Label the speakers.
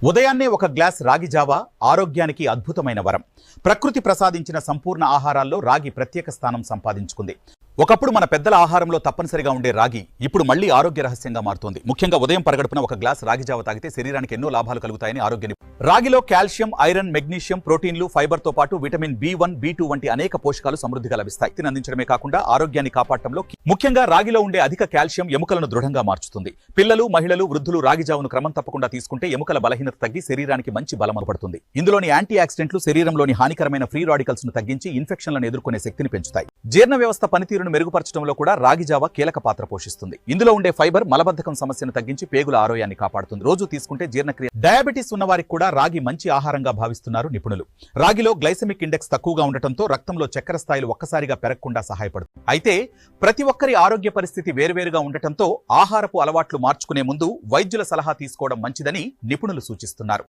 Speaker 1: ఉదయాన్నే ఒక గ్లాస్ రాగి జావా ఆరోగ్యానికి అద్భుతమైన వరం. ప్రకృతి ప్రసాదించిన సంపూర్ణ ఆహారాల్లో రాగి ప్రత్యేక స్థానం సంపాదించుకుంది. ఒకప్పుడు మన పెద్దల ఆహారంలో తప్పనిసరిగా ఉండే రాగి ఇప్పుడు మళ్లీ ఆరోగ్య రహస్యంగా మారుతోంది. ముఖ్యంగా ఉదయం పరగడుపున ఒక గ్లాస్ రాగి జావ తాగితే శరీరానికి ఎన్నో లాభాలు కలుగుతాయని ఆరోగ్య రాగిలో కాల్షియం, ఐరన్, మెగ్నీషియం, ప్రోటీన్లు, ఫైబర్తో పాటు విటమిన్ B1, B2 వంటి అనేక పోషకాలు సమృద్ధిగా లభిస్తాయి. తిని అందించడమే కాకుండా ఆరోగ్యాన్ని కాపాడటంలో ముఖ్యంగా రాగిలో ఉండే అధిక కాల్షియం ఎముకలను దృఢంగా మార్చుతుంది. పిల్లలు, మహిళలు, వృద్ధులు రాగి జావను క్రమం తప్పకుండా తీసుకుంటే ఎముకల బలహీనత తగ్గి శరీరానికి మంచి బలం ఏర్పడుతుంది. ఇందులోని యాంటీ ఆక్సిడెంట్లు శరీరంలోని హానికరమైన ఫ్రీ రాడికల్స్ ను తగ్గించి ఇన్ఫెక్షన్లను ఎదుర్కొనే శక్తిని పెంచుతాయి. జీర్ణ వ్యవస్థ పనితీరును మెరుగుపరచడంలో కూడా రాగి జావ కీలక పాత్ర పోషిస్తుంది. ఇందులో ఉండే ఫైబర్ మలబద్ధకం సమస్యను తగ్గించి పేగుల ఆరోగ్యాన్ని కాపాడుతుంది. రోజు తీసుకుంటే జీర్ణక్రియ డయాబెటీస్ ఉన్న వారికి కూడా రాగి మంచి ఆహారంగా భావిస్తున్నారు నిపుణులు. రాగిలో గ్లైసెమిక్ ఇండెక్స్ తక్కువగా ఉండటంతో రక్తంలో చక్కెర స్థాయిలు ఒక్కసారిగా పెరగకుండా సహాయపడుతుంది. అయితే ప్రతి ఒక్కరి ఆరోగ్య పరిస్థితి వేరువేరుగా ఉండటంతో ఆహారపు అలవాట్లు మార్చుకునే ముందు వైద్యుల సలహా తీసుకోవడం మంచిదని నిపుణులు సూచిస్తున్నారు.